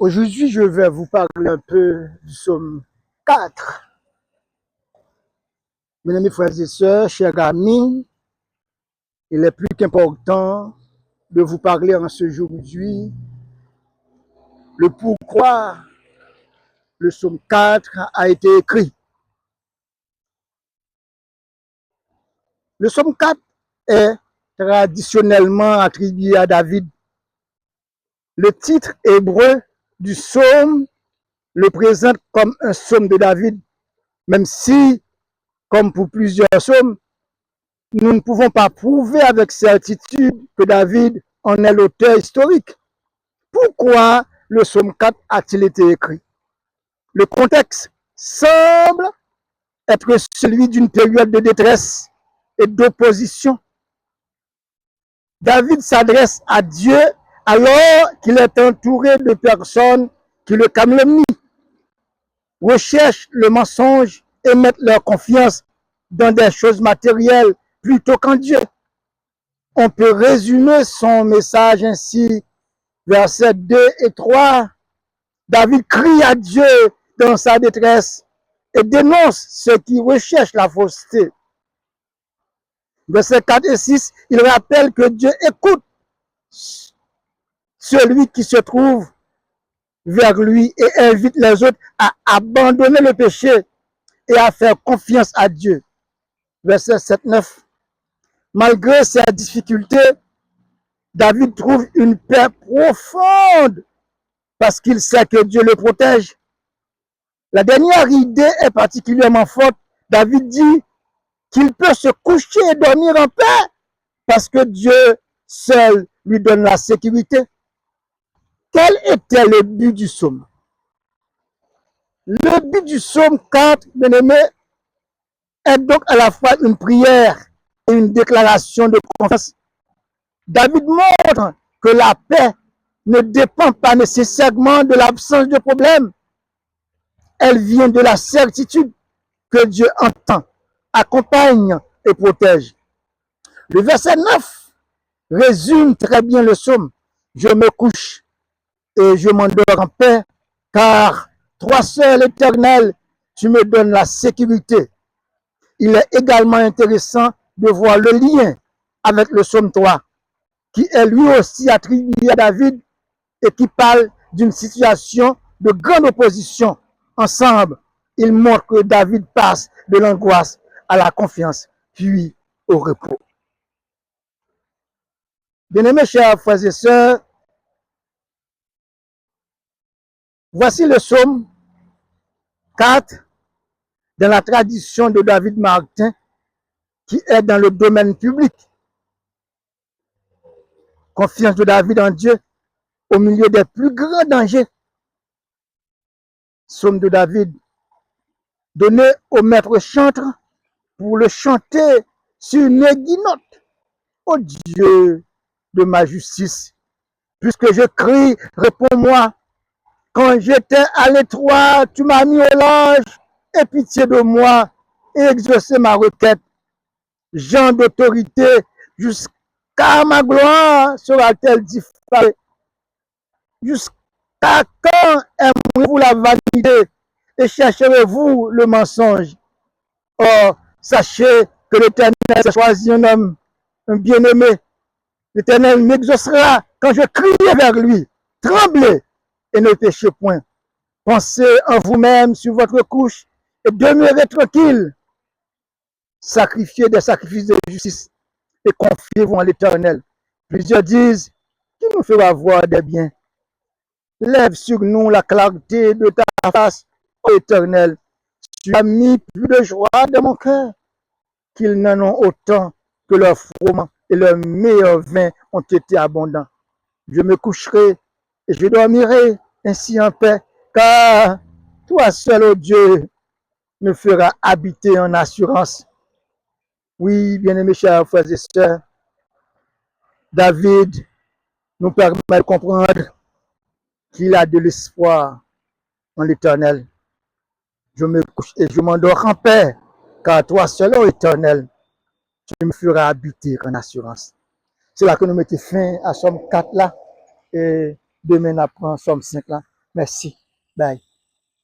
Aujourd'hui, je vais vous parler un peu du psaume 4. Mes amis, frères et sœurs, chers amis, il est plus qu'important de vous parler en ce jour aujourd'hui le pourquoi le psaume 4 a été écrit. Le psaume 4 est traditionnellement attribué à David. Le titre hébreu du psaume le présente comme un psaume de David, même si, comme pour plusieurs psaumes, nous ne pouvons pas prouver avec certitude que David en est l'auteur historique. Pourquoi le psaume 4 a-t-il été écrit? Le contexte semble être celui d'une période de détresse et d'opposition. David s'adresse à Dieu alors qu'il est entouré de personnes qui le calomnient, recherchent le mensonge et mettent leur confiance dans des choses matérielles plutôt qu'en Dieu. On peut résumer son message ainsi, versets 2 et 3. David crie à Dieu dans sa détresse et dénonce ceux qui recherchent la fausseté. Versets 4 et 6, il rappelle que Dieu écoute celui qui se trouve vers lui et invite les autres à abandonner le péché et à faire confiance à Dieu. Verset 7-9. Malgré ses difficultés, David trouve une paix profonde parce qu'il sait que Dieu le protège. La dernière idée est particulièrement forte. David dit qu'il peut se coucher et dormir en paix parce que Dieu seul lui donne la sécurité. Quel était le but du psaume? Le but du psaume 4, bien-aimé, est donc à la fois une prière et une déclaration de confiance. David montre que la paix ne dépend pas nécessairement de l'absence de problème. Elle vient de la certitude que Dieu entend, accompagne et protège. Le verset 9 résume très bien le psaume. Je me couche et je m'endors en paix, car toi seul, Éternel, tu me donnes la sécurité. Il est également intéressant de voir le lien avec le psaume 3, qui est lui aussi attribué à David et qui parle d'une situation de grande opposition. Ensemble, il montre que David passe de l'angoisse à la confiance, puis au repos. Bien-aimés chers frères et sœurs, voici le psaume 4 dans la tradition de David Martin qui est dans le domaine public. Confiance de David en Dieu au milieu des plus grands dangers. Psaume de David donné au maître chantre pour le chanter sur une guinotte. Ô Dieu de ma justice, puisque je crie, réponds-moi. Quand j'étais à l'étroit, tu m'as mis au large, aie pitié de moi et exaucez ma requête. Jean d'autorité, jusqu'à ma gloire sera-t-elle diffamée? Jusqu'à quand aimerez-vous la vanité et chercherez-vous le mensonge? Or, sachez que l'Éternel a choisi un homme, un bien-aimé. L'Éternel m'exaucera quand je crierai vers lui. Tremblez et ne péchez point. Pensez en vous-même sur votre couche et demeurez tranquille. Sacrifiez des sacrifices de justice et confiez-vous en l'Éternel. Plusieurs disent, qui nous fera voir des biens? Lève sur nous la clarté de ta face, ô Éternel. Tu as mis plus de joie dans mon cœur qu'ils n'en ont autant que leurs froment et leurs meilleurs vins ont été abondants. Je me coucherai et je dormirai ainsi en paix, car toi seul, ô Dieu, me feras habiter en assurance. Oui, bien-aimés chers frères et sœurs, David nous permet de comprendre qu'il a de l'espoir en l'Éternel. Je me couche et je m'endors en paix, car toi seul, ô Éternel, tu me feras habiter en assurance. C'est là que nous mettons fin à Somme 4 là, et demain on apprend Somme 5 là. Merci. Bye.